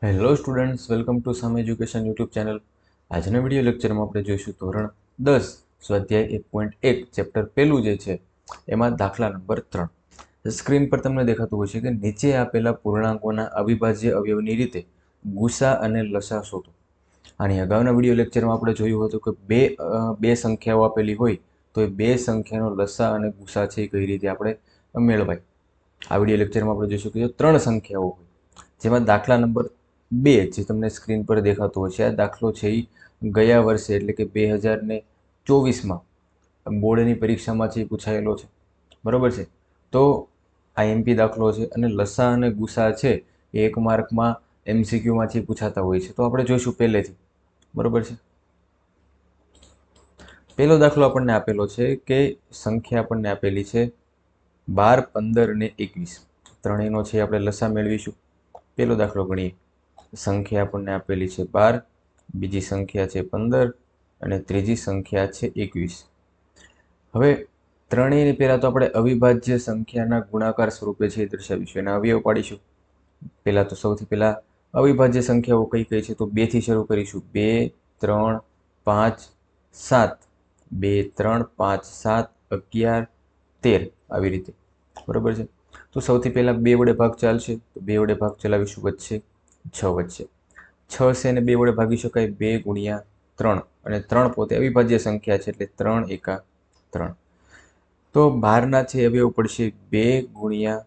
Hello students, welcome to some education YouTube channel. આજના video લેક્ચરમાં આપણે જોઈશું ધોરણ 10 સ્વાધ્યાય 1.1 ચેપ્ટર પહેલું જે છે એમાં દાખલા નંબર 3. સ્ક્રીન પર તમને દેખાતું હોય છે કે નીચે આપેલા પૂર્ણાંકોના અવિભાજ્ય અવયવની રીતે ગુસા અને લસા શોધો. આની અગાઉના વિડીયો લેક્ચરમાં આપણે જોયું હતું કે બે સંખ્યાઓ આપેલી હોય તો એ બે સંખ્યાનો લસા અને ગુસા છે એ કઈ રીતે આપણે મેળવાય. આ વિડીયો લેક્ચરમાં આપણે જોઈશું કે 3 સંખ્યાઓ હોય જેમાં દાખલા નંબર 2 જે તમને સ્ક્રીન પર દેખાતો હોય છે, આ દાખલો છે એ ગયા વર્ષે એટલે કે 2024માં બોર્ડની પરીક્ષામાંથી પૂછાયેલો છે. બરોબર છે. તો આઈએમપી દાખલો છે અને લસા અને ગુસા છે એ 1 માર્કમાં એમસીક્યુમાંથી પૂછાતા હોય છે. તો આપણે જોઈશું પહેલેથી. બરોબર છે. પહેલો દાખલો આપણને આપેલો છે કે સંખ્યા આપણને આપેલી છે 12, 15 અને 21. ત્રણેયનો છે આપણે લસા મેળવીશું. પહેલો દાખલો ગણીએ. સંખ્યા આપણને આપેલી છે 12, બીજી સંખ્યા છે 15 અને ત્રીજી સંખ્યા છે 21. હવે ત્રણેયની પહેલા તો આપણે અવિભાજ્ય સંખ્યાના ગુણાકાર સ્વરૂપે છે દર્શાવીશું, એના અવયવ પાડીશું. પહેલા તો સૌથી પહેલા અવિભાજ્ય સંખ્યાઓ કઈ કઈ છે તો 2 થી શરૂ કરીશું. 2, 3, 5, 7. 2, 3, 5, 7, 11, 13 આવી રીતે. બરોબર છે. તો સૌથી પહેલા 2 વડે ભાગ ચાલશે તો 2 વડે ભાગ ચલાવીશું, વચ્ચે 6 વચ્ચે 6 છે અને 2 વડે ભાગી શકાય 2 ગુણ્યા 3 અને 3 પોતે અવિભાજ્ય સંખ્યા છે એટલે 3 એકા 3. તો 12ના છે અવયવ પડશે 2 ગુણ્યા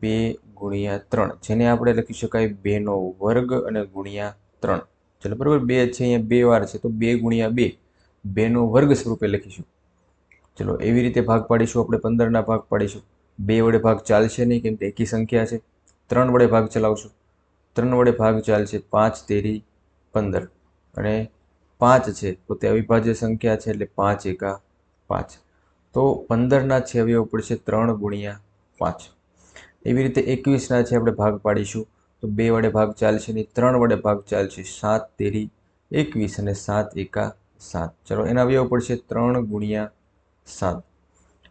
2 ગુણ્યા 3, જેને આપણે લખી શકાય 2 નો વર્ગ અને ગુણ્યા 3. ચલો બરોબર, 2 છે અહીંયા 2 વાર છે તો 2 ગુણ્યા 2 2 નો વર્ગ સ્વરૂપે લખીશું. ચલો એવી રીતે ભાગ પાડીશું. આપણે 15ના ભાગ પાડીશું. 2 વડે ભાગ ચાલશે નહીં કેમ કે એકી સંખ્યા છે. 3 વડે ભાગ ચલાવશું. 3 વડે ભાગ ચાલશે 5 તેરી 15 અને 5 છે તો તે અવિભાજ્ય સંખ્યા છે એટલે 5 એકા 5. તો 15ના છે અવયવ પડશે 3 ગુણ્યા 5. એવી રીતે 21ના છે આપણે ભાગ પાડીશું તો 2 વડે ભાગ ચાલશે નહીં, 3 વડે ભાગ ચાલશે 7 તેરી 21 અને 7 એકા 7. ચલો એના અવયવ પડશે 3 ગુણ્યા 7.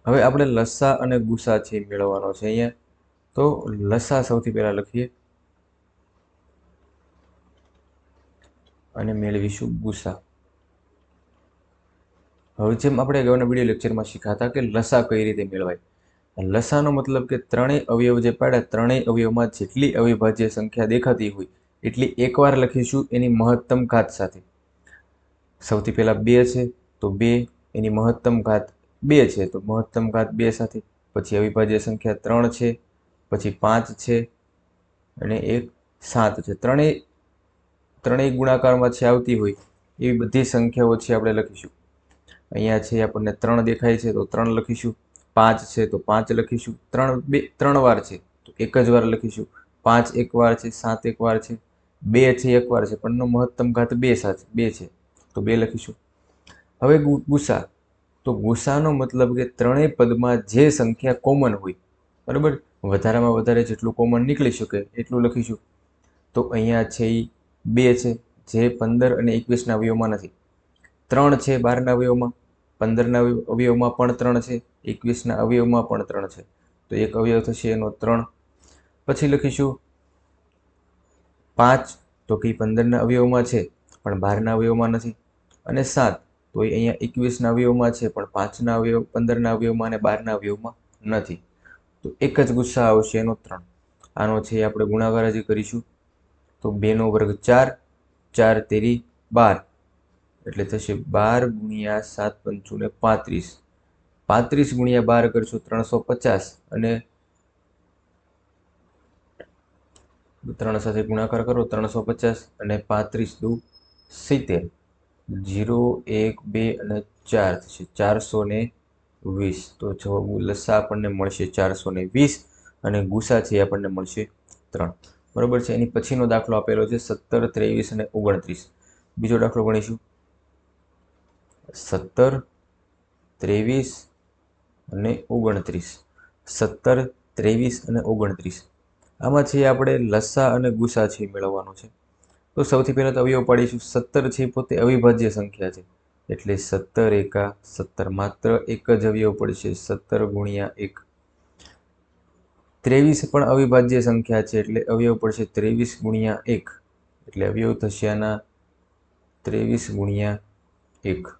હવે આપણે લસા અને ગુસા છે મેળવવાનો છે અહીંયા. તો લસા સૌથી પહેલા લખીએ અને મેળવીશું ગુસા. હવે જેમ આપણે અગાઉના વિડીયો લેક્ચરમાં શીખાતા કે લસા કઈ રીતે મેળવાય. લસાનો મતલબ કે ત્રણેય અવયવ જે પાડ્યા, ત્રણેય અવયવમાં જેટલી અવિભાજ્ય સંખ્યા દેખાતી હોય એટલી એકવાર લખીશું એની મહત્તમ ઘાત સાથે. સૌથી પહેલા 2 છે તો 2, એની મહત્તમ ઘાત 2 છે તો મહત્તમ ઘાત 2 સાથે. પછી અવિભાજ્ય સંખ્યા 3 છે, પછી 5 છે અને એક 7 છે. ત્રણેય ગુણાકારમાં છે આવતી હોય એવી બધી સંખ્યાઓ છે આપણે લખીશું. અહીંયા છે આપણને 3 દેખાય છે તો 3 લખીશું. 5 છે તો 5 લખીશું. 3 વાર છે તો એક જ વાર લખીશું. 5 એક વાર છે, 7 એક વાર છે, 2 છે એક વાર છે પણ મહત્તમ ઘાત 2 સાથે 2 છે તો 2 લખીશું. હવે ગુસા. તો ગુસાનો મતલબ કે ત્રણેય પદમાં જે સંખ્યા કોમન હોય, બરાબર, વધારેમાં વધારે જેટલું કોમન નીકળી શકે એટલું લખીશું. તો અહીંયા છે એ 2 છે જે 15 અને 21ના અવયવમાં નથી. 3 છે 12ના અવયવમાં, 15ના અવયવમાં પણ 3 છે, 21ના અવયવમાં પણ 3 છે તો એક અવયવ થશે એનો 3. પછી લખીશું 5 તો કે 15ના અવયવમાં છે પણ 12ના અવયવમાં નથી, અને 7 તો એ અહીંયા 21ના અવયવમાં છે પણ 5ના અવયવ 15ના અવયવમાં અને 12ના અવયવમાં નથી. તો એક જ ગુસ્સા આવશે એનો 3. આનો છે આપણે ગુણાકાર હજી કરીશું તો 2 નો વર્ગ 4, 4 તેરી 12 એટલે થશે 12 ગુણ્યા 7 પંચું ને 35. 35 ગુણ્યા 12 કરશું 350 અને 3 સાથે ગુણાકાર કરો 350 અને 35 દુ 70. 0, 1, 2 અને 4 થશે 420. તો જવાબ લસા આપણને મળશે 420 અને ગુસા છે આપણને મળશે 3. બરોબર છે. એની પછીનો દાખલો આપેલો છે 17, 23 અને 29. બીજો દાખલો ગણીશું. 17, 23 અને 29. 17, 23 અને 29. આમાં છે આપણે લસા અને ગુસા છે મેળવવાનો છે. તો સૌથી પહેલા તો અવયવ પાડીશું. 17 છે પોતે અવિભાજ્ય સંખ્યા છે એટલે 17 એકા 17, માત્ર એક જ અવયવ પડશે 17 ગુણ્યા 1. 23 પણ અવિભાજ્ય સંખ્યા છે એટલે અવયવ પડશે 23 ગુણ્યા 1. એટલે અવયવ થશે આના 23 ગુણ્યા 1.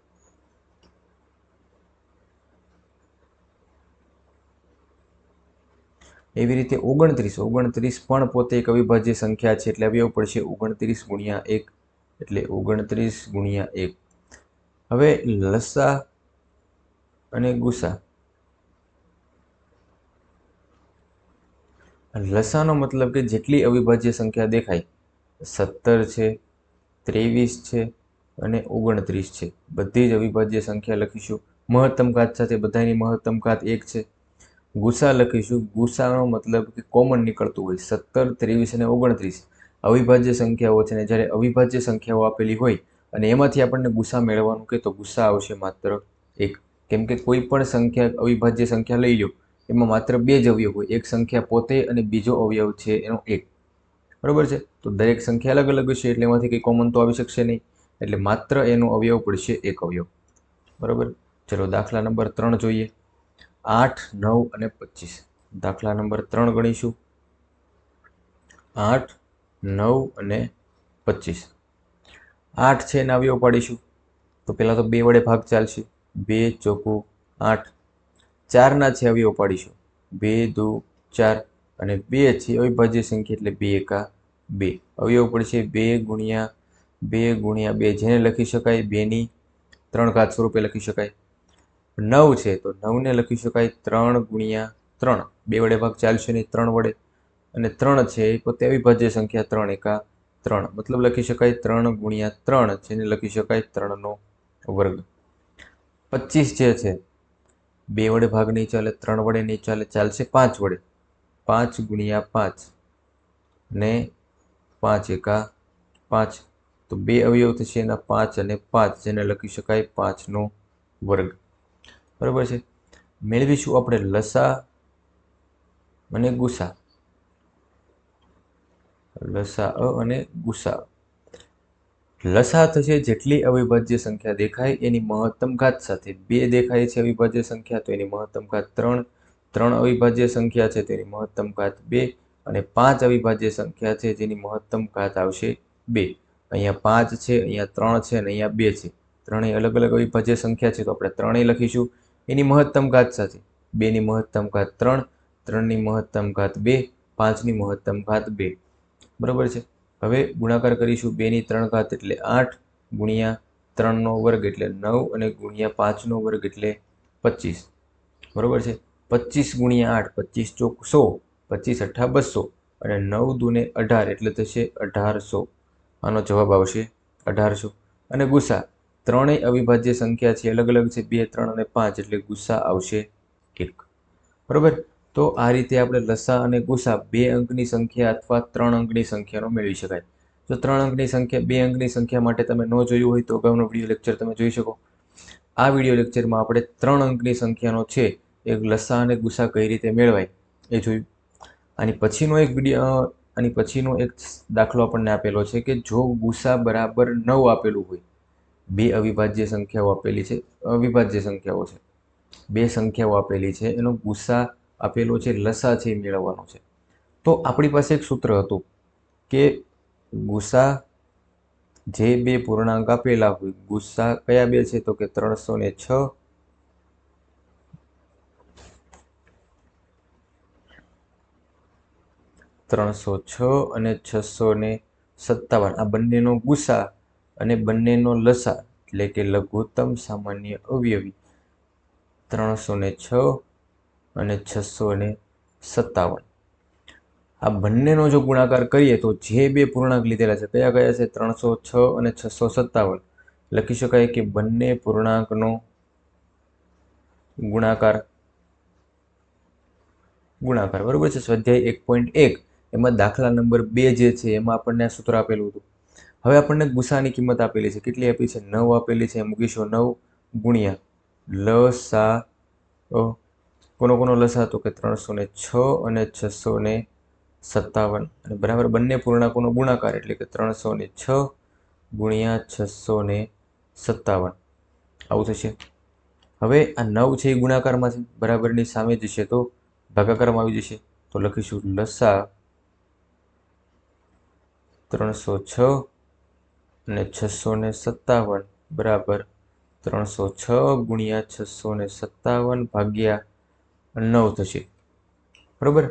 એવી રીતે 29 પણ પોતે એક અવિભાજ્ય સંખ્યા છે એટલે અવયવ પડશે 29 ગુણ્યા 1 એટલે 29 ગુણ્યા 1. હવે લસા અને ગુસા. લસાનો મતલબ કે જેટલી અવિભાજ્ય સંખ્યા દેખાય 17 છે, 23 છે અને 29 છે, બધી જ અવિભાજ્ય સંખ્યા લખીશું. મહત્તમ ઘાત સાથે બધાની મહત્તમ ઘાત 1 છે. ગુસા લખીશું. ગુસાનો મતલબ કે કોમન નીકળતું હોય 17, 23 અને 29 અવિભાજ્ય સંખ્યાઓ છે, અને જ્યારે અવિભાજ્ય સંખ્યાઓ આપેલી હોય અને એમાંથી આપણને ગુસા મેળવવાનું કે તો ગુસા આવશે માત્ર 1. કેમ કે કોઈ પણ સંખ્યા અવિભાજ્ય સંખ્યા લઈ લો એમાં માત્ર 2 જ અવયવ હોય, એક સંખ્યા પોતે અને બીજો અવયવ છે એનો 1. બરાબર છે. તો દરેક સંખ્યા અલગ અલગ હશે એટલે એમાંથી કંઈ કોમન તો આવી શકશે નહીં, એટલે માત્ર એનો અવયવ પડશે 1 અવયવ. બરાબર. ચલો દાખલા નંબર 3 જોઈએ. 8, 9 અને 25. દાખલા નંબર 3 ગણીશું. 8, 9 અને 25. 8 છે એના અવયવ પાડીશું. તો પહેલાં તો 2 વડે ભાગ ચાલશે. 2 ચોકું 8. 4ના છે અવયવ પાડીશું. 2 દુ 4 અને 2 છે અવિભાજ્ય સંખ્યા એટલે 2 એકા 2. અવયવ પડશે 2 ગુણ્યા 2, જેને લખી શકાય 2ની 3 ઘાત સ્વરૂપે લખી શકાય. 9 છે તો 9ને લખી શકાય 3 ગુણ્યા 3. 2 વડે ભાગ ચાલશે નહીં, 3 વડે. અને 3 છે એ પોતે અવિભાજ્ય સંખ્યા 3 એકા 3, મતલબ લખી શકાય 3 ગુણ્યા 3, જેને લખી શકાય 3નો વર્ગ. 25 જે છે 2 વડે ભાગ નહીં ચાલે, 3 વડે નહીં ચાલે, ચાલશે 5 વડે. 5 ગુણ્યા 5 ને 5 એકા 5, તો 2 અવયવ થશે એના 5 અને 5, જેને લખી શકાય 5નો વર્ગ. બરાબર છે. મેળવીશું આપણે લસા અને ગુસા. લસા અને ગુસા. લસા થશે જેટલી અવિભાજ્ય સંખ્યા દેખાય એની મહત્તમ ઘાત સાથે. 2 દેખાય છે અવિભાજ્ય સંખ્યા તો એની મહત્તમ ઘાત 3, 3 અવિભાજ્ય સંખ્યા છે તેની મહત્તમ ઘાત 2 અને 5 અવિભાજ્ય સંખ્યા છે જેની મહત્તમ ઘાત આવશે 2. અહીંયા 5 છે, અહીંયા 3 છે અને અહીંયા 2 છે. ત્રણેય અલગ અલગ અવિભાજ્ય સંખ્યા છે તો આપણે ત્રણેય લખીશું એની મહત્તમ ઘાત સાથે. 2ની મહત્તમ ઘાત 3, 3ની મહત્તમ ઘાત 2, 5ની મહત્તમ ઘાત 2. બરાબર છે. હવે ગુણાકાર કરીશું. 2ની 3 ઘાત એટલે 8 ગુણ્યા 3નો વર્ગ એટલે 9 અને ગુણ્યા 5નો વર્ગ એટલે 25. બરાબર છે. 25 ગુણ્યા 8, 25 ચોક 100, 25 અઠ્ઠા 200 અને 9 દુને 18 એટલે થશે 1800. આનો જવાબ આવશે 1800. અને ગુસા ત્રણેય અવિભાજ્ય સંખ્યા છે, અલગ અલગ છે, 2, 3 અને 5 એટલે ગુસા આવશે 1. બરાબર. તો આ રીતે આપણે લસા અને ગુસા 2 અંકની સંખ્યા અથવા 3 અંકની સંખ્યાનો મેળવી શકાય. જો 3 અંકની સંખ્યા 2 અંકની સંખ્યા માટે તમે ન જોયું હોય તો અગાઉનો વિડીયો લેક્ચર તમે જોઈ શકો. આ વિડીયો લેક્ચરમાં આપણે 3 અંકની સંખ્યાનો છે એક લસા અને ગુસા કઈ રીતે મેળવાય એ જોયું. આની પછીનો એક દાખલો આપણને આપેલો છે કે જો ગુસા બરાબર 9 આપેલું હોય, 2 અવિભાજ્ય સંખ્યાઓ આપેલી છે, અવિભાજ્ય સંખ્યાઓ છે, 2 સંખ્યાઓ આપેલી છે, એનો ગુસા આપેલો છે, લસા છે એ મેળવવાનો છે. તો આપણી પાસે એક સૂત્ર હતું કે ગુસા જે 2 પૂર્ણાંક આપેલા હોય, ગુસા કયા 2 છે તો કે 306 અને 657. આ બંનેનો ગુસા અને બંનેનો લસા એટલે કે લઘુત્તમ સામાન્ય અવયવી 306 અને 657. આ બંનેનો જો ગુણાકાર કરીએ તો જે 2 પૂર્ણાંક લીધેલા છે કયા કયા છે 306 અને 657, લખી શકાય કે બંને પૂર્ણાંકનો ગુણાકાર. બરાબર છે. સ્વાધ્યાય 1.1 એમાં દાખલા નંબર 2 જે છે એમાં આપણને આ સૂત્ર આપેલું હતું. હવે આપણને ગુસાની કિંમત આપેલી છે. કેટલી આપી છે? 9 આપેલી છે. મૂકીશું 9 ગુણ્યા લસા. કોનો લસા તો કે 306 અને 657 અને બરાબર બંને પૂર્ણાંકોનો ગુણાકાર એટલે કે 306 ગુણ્યા 657 આવું થશે. હવે આ 9 છે એ ગુણાકારમાં છે, બરાબરની સામે જશે તો ભાગાકારમાં આવી જશે. તો લખીશું લસા 306 અને 657 બરાબર 306 ગુણ્યા 657 ભાગ્યા 9 થશે. બરાબર.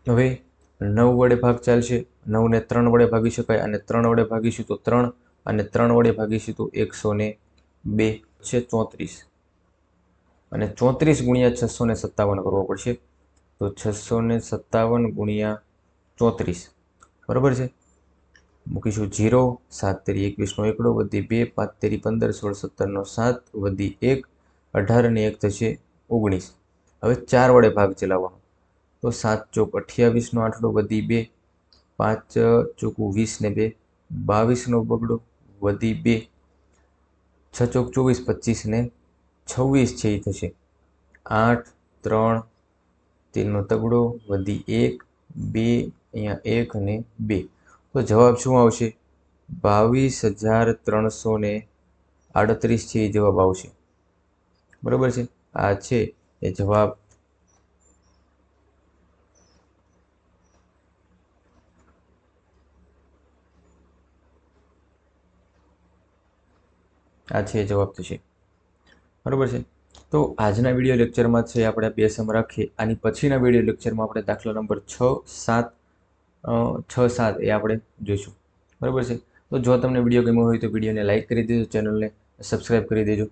હવે 9 વડે ભાગ ચાલશે. 9 ને 3 વડે ભાગી શકાય અને 3 વડે ભાગીશું તો 3 અને 3 વડે ભાગીશું તો 102 છે 34 અને 34 ગુણ્યા 657 કરવો પડશે. તો 657 ગુણ્યા 34 બરાબર છે. મૂકીશું 0, 7 તેરી 21 નો એકડો વધી 2, 5 તેરી 15, 16 17 નો 7 વધી 1, 18 અને 1 થશે 19. હવે 4 વડે ભાગ ચલાવવાનો. તો 7 ચોક 28 નો આઠડો વધી 2, 5 ચોકુ 20 ને 2, 22 નો બગડો વધી 2, 6 ચોક 24, 25 ને 26 છે એ થશે 8, 3, 3 નો તગડો વધી 1, 2, અહીંયા 1 અને 2. તો જવાબ શું આવશે? 22,338 છે એ જવાબ આવશે. બરાબર છે. આ છે એ જવાબ. આ છે એ જવાબ થશે. બરાબર છે. તો આજના વિડીયો લેક્ચરમાં છે આપણે 2 સમ રાખીએ. આની પછીના વિડીયો લેક્ચરમાં આપણે દાખલા નંબર 6, 7 એ આપણે જોઈશું. બરાબર છે. તો જો તમને વિડીયો ગમ્યો હોય તો વિડીયોને લાઇક કરી દેજો, ચેનલને સબસ્ક્રાઈબ કરી દેજો.